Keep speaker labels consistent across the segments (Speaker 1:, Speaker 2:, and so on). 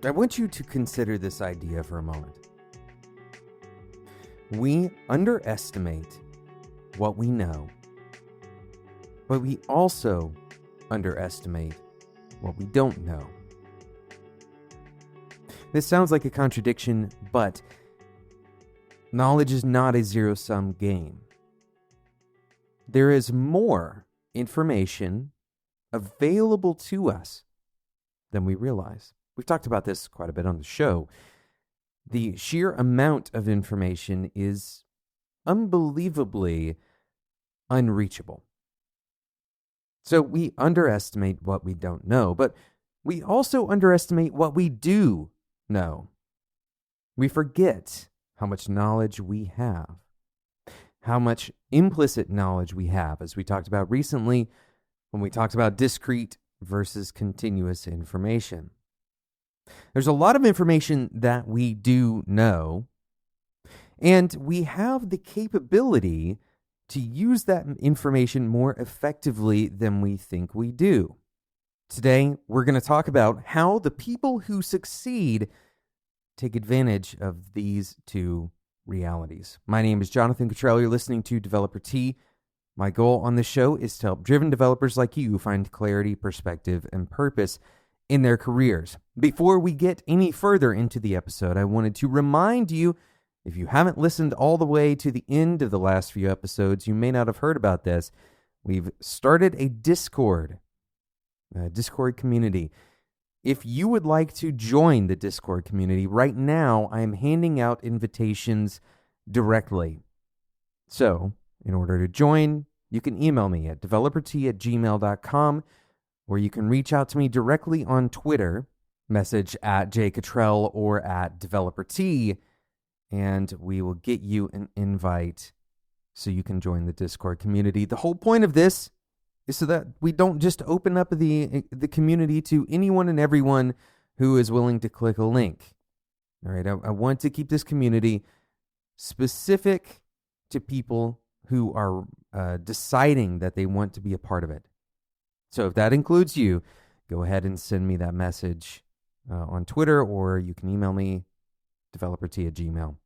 Speaker 1: I want you to consider this idea for a moment. We underestimate what we know, but we also underestimate what we don't know. This sounds like a contradiction, but knowledge is not a zero-sum game. There is more information available to us than we realize. We've talked about this quite a bit on the show. The sheer amount of information is unbelievably unreachable. So we underestimate what we don't know, but we also underestimate what we do know. We forget how much knowledge we have, how much implicit knowledge we have, as we talked about recently when we talked about discrete versus continuous information. There's a lot of information that we do know, and we have the capability to use that information more effectively than we think we do. Today, we're going to talk about how the people who succeed take advantage of these two realities. My name is Jonathan Cottrell. You're listening to Developer T. My goal on this show is to help driven developers like you find clarity, perspective, and purpose in their careers. Before we get any further into the episode, I wanted to remind you, if you haven't listened all the way to the end of the last few episodes, you may not have heard about this. We've started a Discord community. If you would like to join the Discord community, right now I am handing out invitations directly. So, in order to join, you can email me at developerT@gmail.com, or you can reach out to me directly on Twitter, message at jcottrell or at developerT, and we will get you an invite so you can join the Discord community. The whole point of this is so that we don't just open up the community to anyone and everyone who is willing to click a link. All right, I want to keep this community specific to people who are deciding that they want to be a part of it. So if that includes you, go ahead and send me that message on Twitter, or you can email me, developerT@gmail.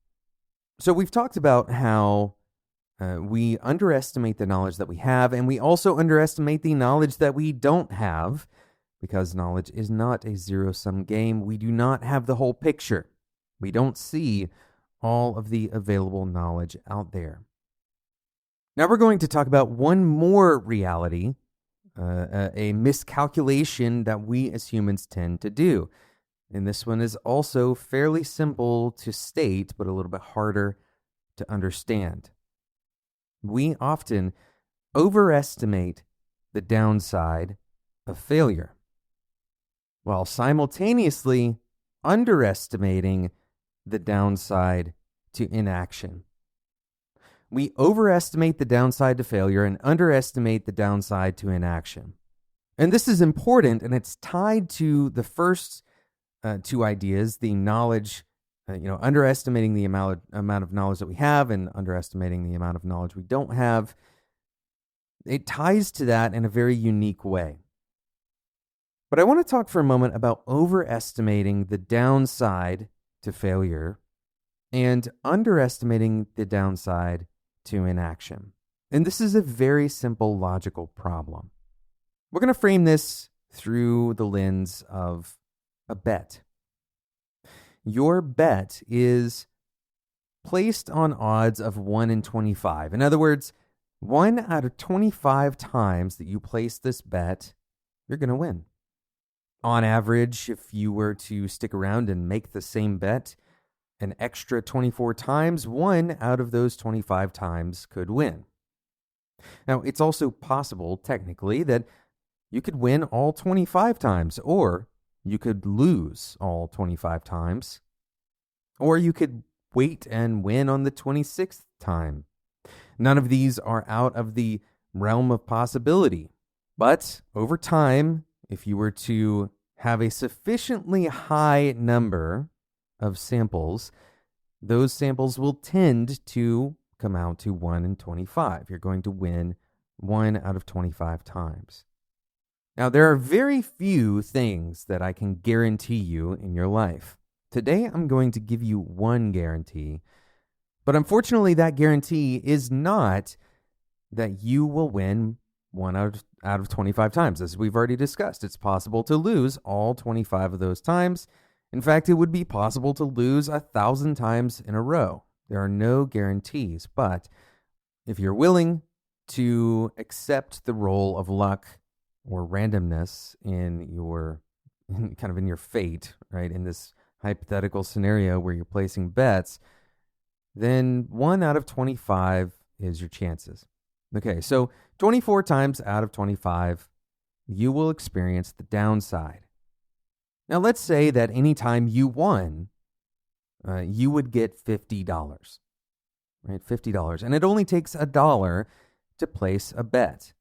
Speaker 1: So we've talked about how we underestimate the knowledge that we have, and we also underestimate the knowledge that we don't have, because knowledge is not a zero-sum game. We do not have the whole picture. We don't see all of the available knowledge out there. Now we're going to talk about one more reality, a miscalculation that we as humans tend to do. And this one is also fairly simple to state, but a little bit harder to understand. We often overestimate the downside of failure, while simultaneously underestimating the downside to inaction. We overestimate the downside to failure and underestimate the downside to inaction. And this is important, and it's tied to the first two ideas, the knowledge, underestimating the amount of knowledge that we have and underestimating the amount of knowledge we don't have. It ties to that in a very unique way. But I want to talk for a moment about overestimating the downside to failure and underestimating the downside to inaction. And this is a very simple logical problem. We're going to frame this through the lens of a bet. Your bet is placed on odds of 1 in 25. In other words, 1 out of 25 times that you place this bet, you're going to win. On average, if you were to stick around and make the same bet an extra 24 times, 1 out of those 25 times could win. Now, it's also possible, technically, that you could win all 25 times, or you could lose all 25 times, or you could wait and win on the 26th time. None of these are out of the realm of possibility. But over time, if you were to have a sufficiently high number of samples, those samples will tend to come out to 1 in 25. You're going to win 1 out of 25 times. Now, there are very few things that I can guarantee you in your life. Today, I'm going to give you one guarantee, but unfortunately, that guarantee is not that you will win one out of 25 times. As we've already discussed, it's possible to lose all 25 of those times. In fact, it would be possible to lose 1,000 times in a row. There are no guarantees, but if you're willing to accept the role of luck or randomness in your fate, right, in this hypothetical scenario where you're placing bets, then 1 out of 25 is your chances. Okay, so 24 times out of 25, you will experience the downside. Now, let's say that anytime you won, you would get $50, right? $50. And it only takes $1 to place a bet.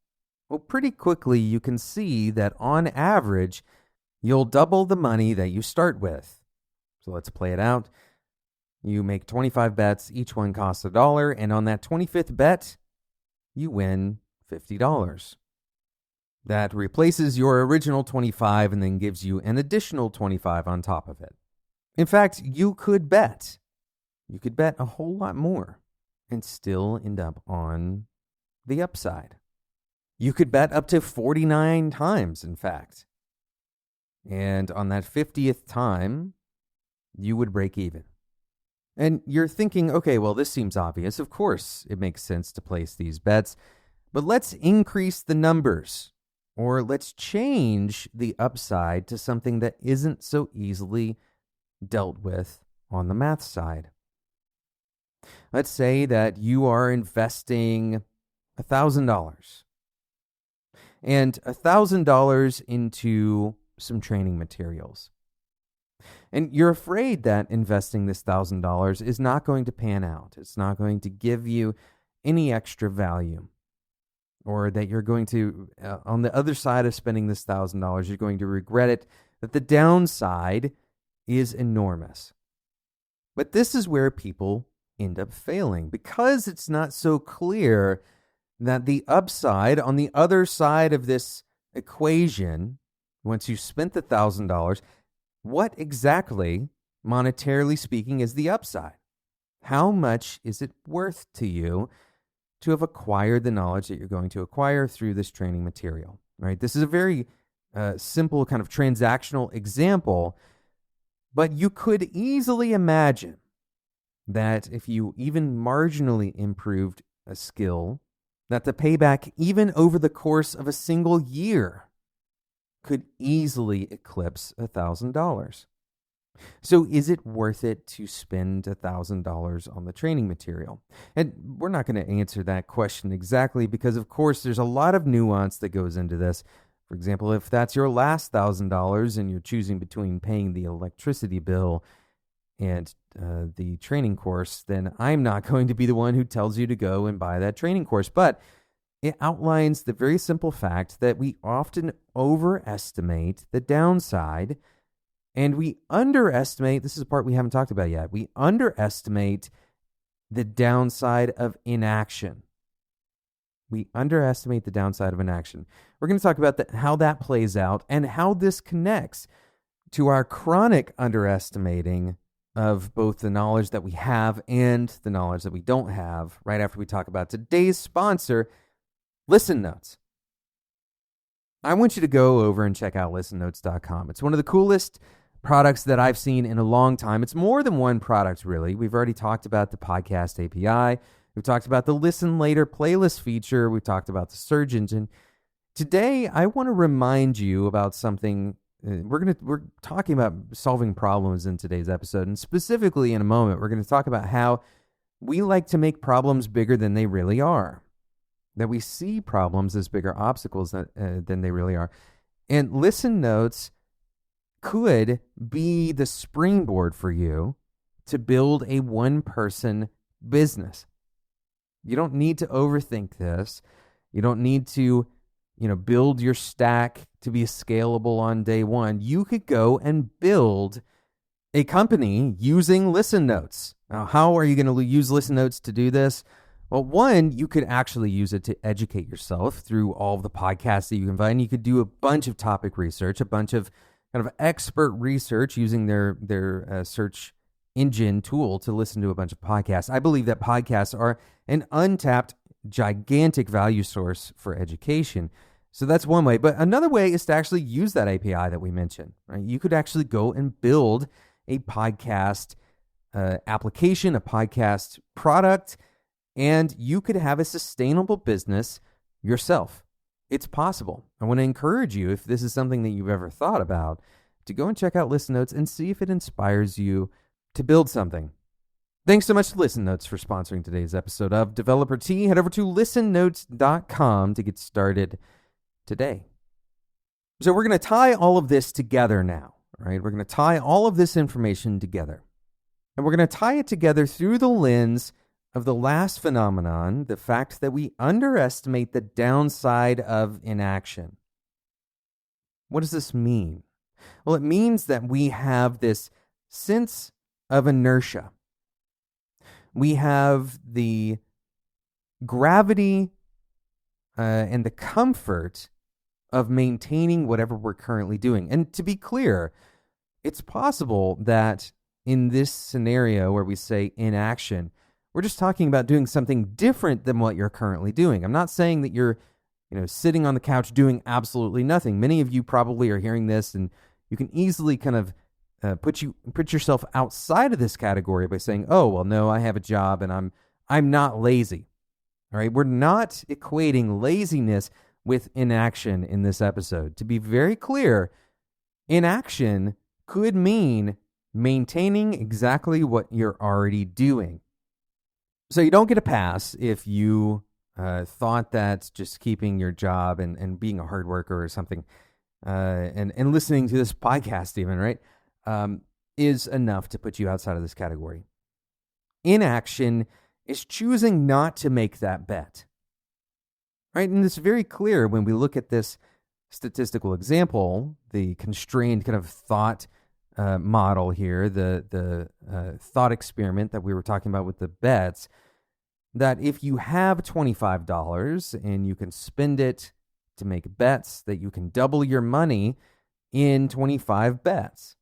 Speaker 1: Well, pretty quickly, you can see that on average, you'll double the money that you start with. So let's play it out. You make 25 bets, each one costs $1, and on that 25th bet, you win $50. That replaces your original 25 and then gives you an additional 25 on top of it. In fact, you could bet a whole lot more and still end up on the upside. You could bet up to 49 times, in fact. And on that 50th time, you would break even. And you're thinking, okay, well, this seems obvious. Of course, it makes sense to place these bets. But let's increase the numbers. Or let's change the upside to something that isn't so easily dealt with on the math side. Let's say that you are investing $1,000. And $1,000 into some training materials. And you're afraid that investing this $1,000 is not going to pan out. It's not going to give you any extra value. Or that you're going to, on the other side of spending this $1,000, you're going to regret it, that the downside is enormous. But this is where people end up failing because it's not so clear that the upside on the other side of this equation, once you spent the $1,000, what exactly, monetarily speaking, is the upside? How much is it worth to you to have acquired the knowledge that you're going to acquire through this training material, right? This is a very simple kind of transactional example, but you could easily imagine that if you even marginally improved a skill, that the payback, even over the course of a single year, could easily eclipse $1,000. So is it worth it to spend $1,000 on the training material? And we're not going to answer that question exactly because, of course, there's a lot of nuance that goes into this. For example, if that's your last $1,000 and you're choosing between paying the electricity bill and the training course, then I'm not going to be the one who tells you to go and buy that training course. But it outlines the very simple fact that we often overestimate the downside and we underestimate, this is a part we haven't talked about yet, we underestimate the downside of inaction. We underestimate the downside of inaction. We're going to talk about how that plays out and how this connects to our chronic underestimating of both the knowledge that we have and the knowledge that we don't have right after we talk about today's sponsor, Listen Notes. I want you to go over and check out listennotes.com. It's one of the coolest products that I've seen in a long time. It's more than one product, really. We've already talked about the podcast API. We've talked about the Listen Later playlist feature. We've talked about the search engine. Today, I want to remind you about something. We're talking about solving problems in today's episode, and specifically in a moment, we're going to talk about how we like to make problems bigger than they really are. That we see problems as bigger obstacles than they really are. And Listen Notes could be the springboard for you to build a one-person business. You don't need to overthink this. You don't need to, build your stack to be scalable on day one. You could go and build a company using Listen Notes. Now, how are you going to use Listen Notes to do this? Well, one, you could actually use it to educate yourself through all of the podcasts that you can find. You could do a bunch of topic research, a bunch of kind of expert research using their search engine tool to listen to a bunch of podcasts. I believe that podcasts are an untapped, gigantic value source for education. So that's one way. But another way is to actually use that API that we mentioned, right? You could actually go and build a podcast application, a podcast product, and you could have a sustainable business yourself. It's possible. I want to encourage you, if this is something that you've ever thought about, to go and check out Listen Notes and see if it inspires you to build something. Thanks so much to Listen Notes for sponsoring today's episode of Developer Tea. Head over to listennotes.com to get started today. So we're going to tie all of this together now, right? We're going to tie all of this information together. And we're going to tie it together through the lens of the last phenomenon, the fact that we underestimate the downside of inaction. What does this mean? Well, it means that we have this sense of inertia. We have the gravity and the comfort of maintaining whatever we're currently doing. And to be clear, it's possible that in this scenario where we say inaction, we're just talking about doing something different than what you're currently doing. I'm not saying that you're, sitting on the couch doing absolutely nothing. Many of you probably are hearing this, and you can easily kind of put yourself outside of this category by saying, "Oh, well, no, I have a job and I'm not lazy." All right, we're not equating laziness with inaction in this episode. To be very clear, inaction could mean maintaining exactly what you're already doing. So you don't get a pass if you thought that just keeping your job and being a hard worker or something and listening to this podcast even, right, is enough to put you outside of this category. Inaction is choosing not to make that bet, right? And it's very clear when we look at this statistical example, the constrained kind of thought model here, the thought experiment that we were talking about with the bets, that if you have $25 and you can spend it to make bets, that you can double your money in 25 bets.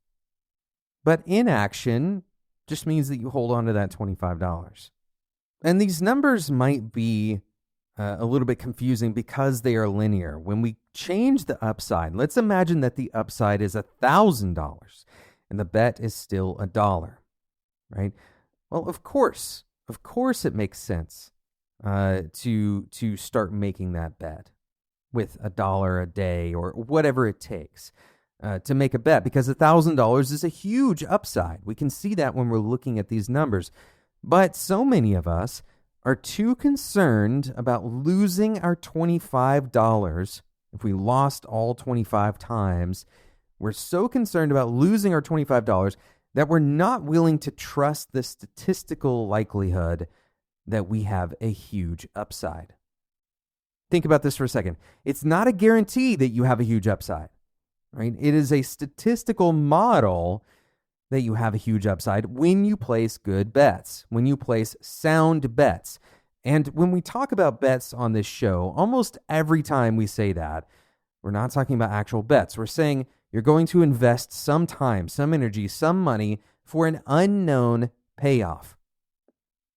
Speaker 1: But inaction just means that you hold on to that $25. And these numbers might be a little bit confusing because they are linear. When we change the upside, let's imagine that the upside is $1,000 and the bet is still $1, right? Well, of course it makes sense to start making that bet with $1 a day or whatever it takes to make a bet, because $1,000 is a huge upside. We can see that when we're looking at these numbers. But so many of us are too concerned about losing our $25. If we lost all 25 times, we're so concerned about losing our $25 that we're not willing to trust the statistical likelihood that we have a huge upside. Think about this for a second. It's not a guarantee that you have a huge upside, right? It is a statistical model that you have a huge upside when you place good bets, when you place sound bets. And when we talk about bets on this show, almost every time we say that, we're not talking about actual bets. We're saying you're going to invest some time, some energy, some money for an unknown payoff,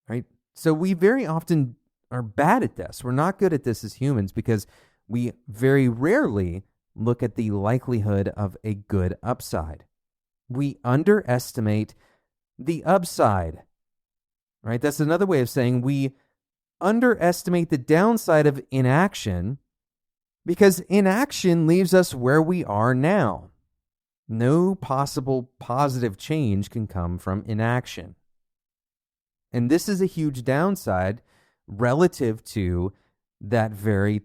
Speaker 1: right? So we very often are bad at this. We're not good at this as humans because we very rarely look at the likelihood of a good upside. We underestimate the upside, right? That's another way of saying we underestimate the downside of inaction, because inaction leaves us where we are now. No possible positive change can come from inaction. And this is a huge downside relative to that very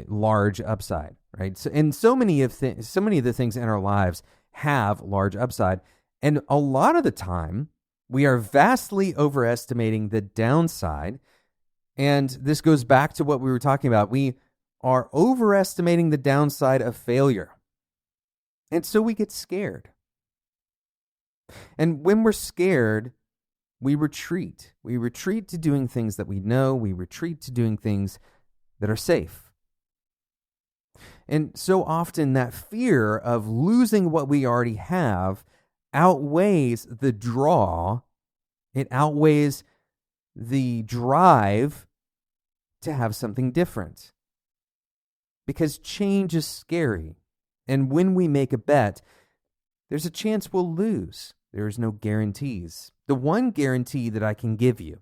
Speaker 1: large upside, right? So many of the things in our lives have large upside, and a lot of the time we are vastly overestimating the downside. And this goes back to what we were talking about. We are overestimating the downside of failure. And so we get scared. And when we're scared, we retreat. We retreat to doing things that we know. We retreat to doing things that are safe. And so often that fear of losing what we already have outweighs the draw. It outweighs the drive to have something different. Because change is scary. And when we make a bet, there's a chance we'll lose. There's no guarantees. The one guarantee that I can give you,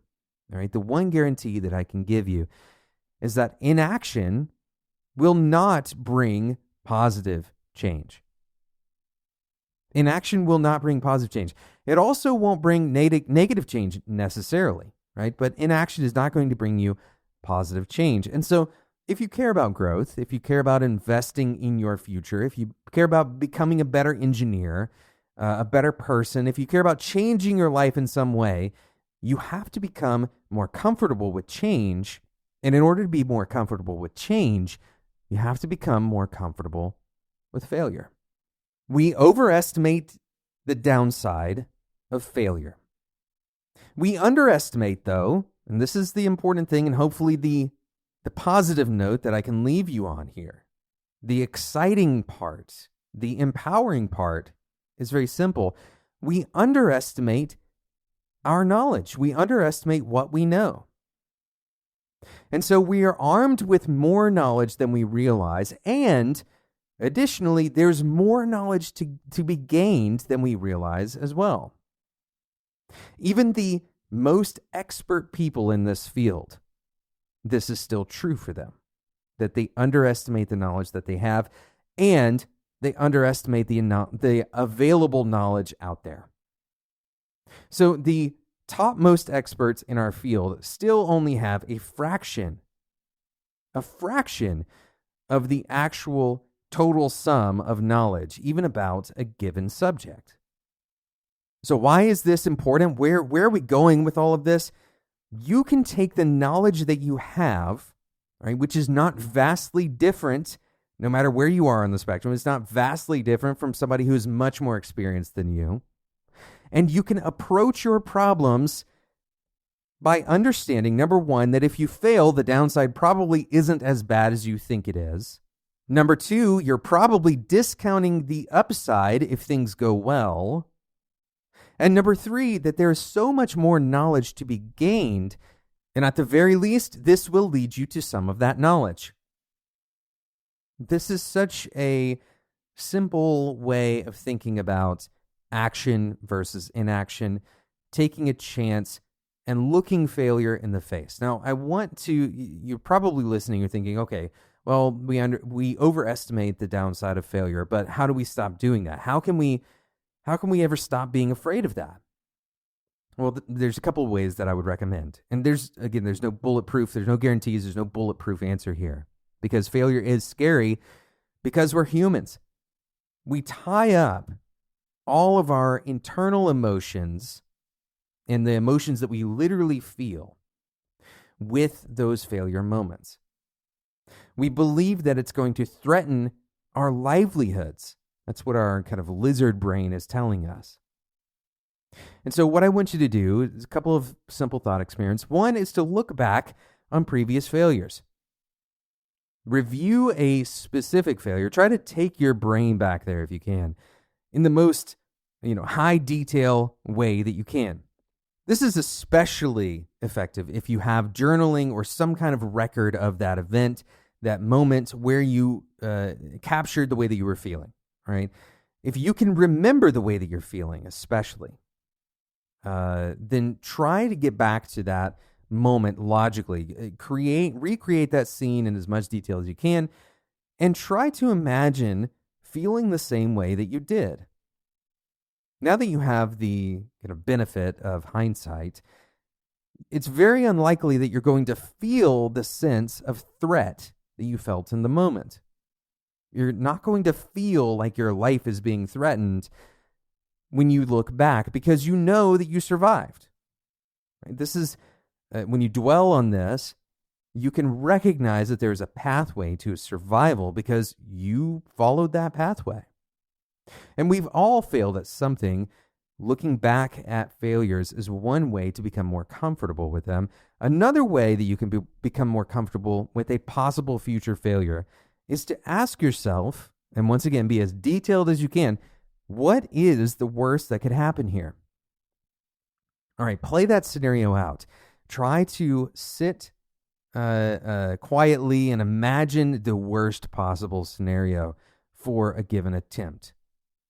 Speaker 1: all right, the one guarantee that I can give you is that inaction will not bring positive change. Inaction will not bring positive change. It also won't bring negative change necessarily, right? But inaction is not going to bring you positive change. And so if you care about growth, if you care about investing in your future, if you care about becoming a better engineer, a better person, if you care about changing your life in some way, you have to become more comfortable with change. And in order to be more comfortable with change, you have to become more comfortable with failure. We overestimate the downside of failure. We underestimate, though, and this is the important thing, and hopefully the positive note that I can leave you on here. The exciting part, the empowering part is very simple. We underestimate our knowledge. We underestimate what we know. And so we are armed with more knowledge than we realize. And additionally, there's more knowledge to be gained than we realize as well. Even the most expert people in this field, this is still true for them, that they underestimate the knowledge that they have, and they underestimate the available knowledge out there. So the topmost experts in our field still only have a fraction of the actual total sum of knowledge, even about a given subject. So why is this important? Where are we going with all of this? You can take the knowledge that you have, right, which is not vastly different, no matter where you are on the spectrum. It's not vastly different from somebody who's much more experienced than you. And you can approach your problems by understanding, number one, that if you fail, the downside probably isn't as bad as you think it is. Number two, you're probably discounting the upside if things go well. And number three, that there is so much more knowledge to be gained, and at the very least, this will lead you to some of that knowledge. This is such a simple way of thinking about action versus inaction, taking a chance and looking failure in the face. Now, you're probably listening, you're thinking, okay, well, we overestimate the downside of failure, but how do we stop doing that? How can we ever stop being afraid of that? Well, there's a couple of ways that I would recommend. And there's no bulletproof, there's no guarantees, there's no bulletproof answer here. Because failure is scary because we're humans. We tie up all of our internal emotions and the emotions that we literally feel with those failure moments. We believe that it's going to threaten our livelihoods. That's what our kind of lizard brain is telling us. And so what I want you to do is a couple of simple thought experiments. One is to look back on previous failures. Review a specific failure. Try to take your brain back there if you can, in the most, high detail way that you can. This is especially effective if you have journaling or some kind of record of that event, that moment where you captured the way that you were feeling, right? If you can remember the way that you're feeling, especially, then try to get back to that moment logically. Recreate that scene in as much detail as you can, and try to imagine feeling the same way that you did. Now that you have the benefit of hindsight, it's very unlikely that you're going to feel the sense of threat that you felt in the moment. You're not going to feel like your life is being threatened when you look back, because you know that you survived. Right? This is, when you dwell on this, you can recognize that there's a pathway to survival because you followed that pathway. And we've all failed at something looking back at failures is one way to become more comfortable with them. Another way that you can become more comfortable with a possible future failure is to ask yourself, and once again, be as detailed as you can, what is the worst that could happen here? All right, play that scenario out. Try to sit quietly and imagine the worst possible scenario for a given attempt.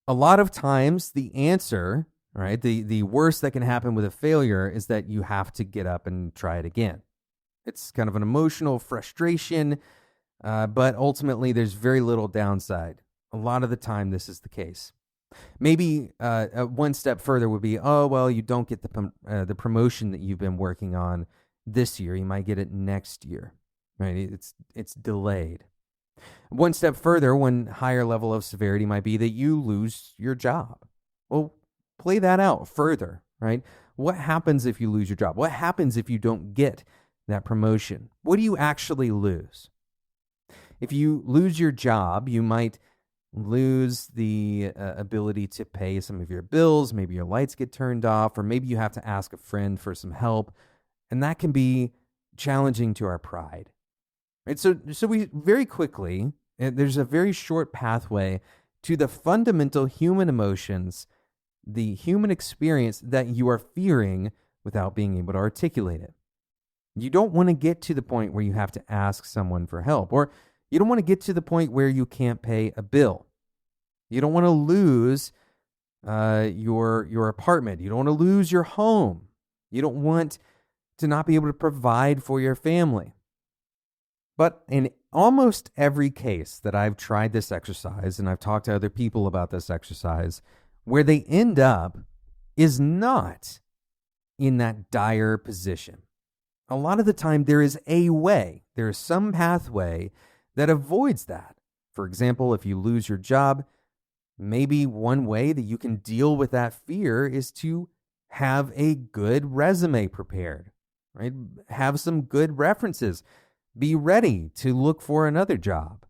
Speaker 1: A lot of times the answer, right, the worst that can happen with a failure is that you have to get up and try it again. It's kind of an emotional frustration, but ultimately there's very little downside. A lot of the time this is the case. Maybe one step further would be, oh, well, you don't get the promotion that you've been working on this year. You might get it next year, right? It's delayed. One step further, one higher level of severity might be that you lose your job. Well, play that out further, right? What happens if you lose your job? What happens if you don't get that promotion? What do you actually lose? If you lose your job, you might lose the ability to pay some of your bills. Maybe your lights get turned off, or maybe you have to ask a friend for some help. And that can be challenging to our pride. Right? So we very quickly, there's a very short pathway to the fundamental human emotions, the human experience that you are fearing without being able to articulate it. You don't want to get to the point where you have to ask someone for help, or you don't want to get to the point where you can't pay a bill. You don't want to lose your apartment. You don't want to lose your home. You don't want to not be able to provide for your family. But in almost every case that I've tried this exercise, and I've talked to other people about this exercise, where they end up is not in that dire position. A lot of the time there is a way, there is some pathway that avoids that. For example, if you lose your job, maybe one way that you can deal with that fear is to have a good resume prepared, right? Have some good references. Be ready to look for another job.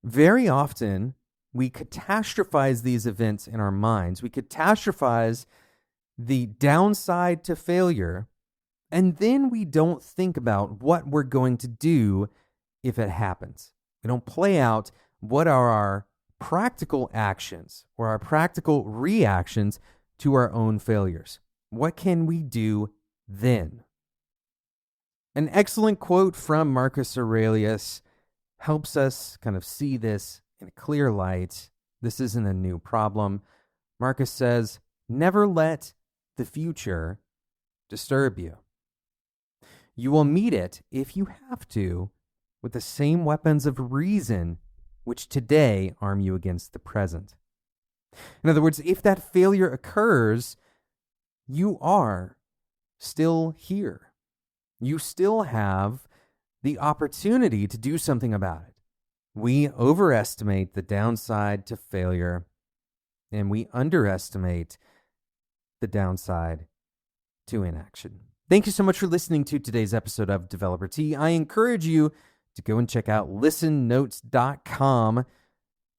Speaker 1: Very often, we catastrophize these events in our minds. We catastrophize the downside to failure, and then we don't think about what we're going to do if it happens. We don't play out what are our practical actions or our practical reactions to our own failures. What can we do then? An excellent quote from Marcus Aurelius helps us kind of see this in a clear light. This isn't a new problem. Marcus says, "Never let the future disturb you. You will meet it, if you have to, with the same weapons of reason which today arm you against the present." In other words, if that failure occurs, you are still here. You still have the opportunity to do something about it. We overestimate the downside to failure, and we underestimate the downside to inaction. Thank you so much for listening to today's episode of Developer Tea. I encourage you to go and check out listennotes.com.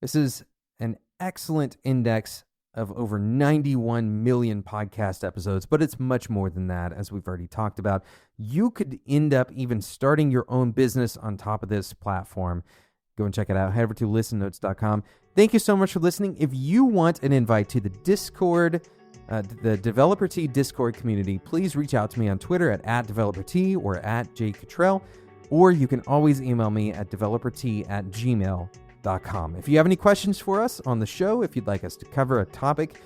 Speaker 1: This is an excellent index of over 91 million podcast episodes, but it's much more than that, as we've already talked about. You could end up even starting your own business on top of this platform. Go and check it out. Head over to listennotes.com. Thank you so much for listening. If you want an invite to the Discord, the Developer Tea Discord community, please reach out to me on Twitter at @DeveloperT or @JCottrell, or you can always email me at developertea@gmail.com. If you have any questions for us on the show, if you'd like us to cover a topic,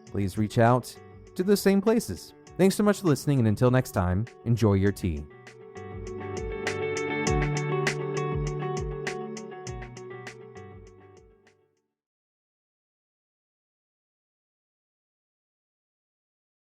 Speaker 1: please reach out to those same places. Thanks so much for listening, and until next time, enjoy your tea.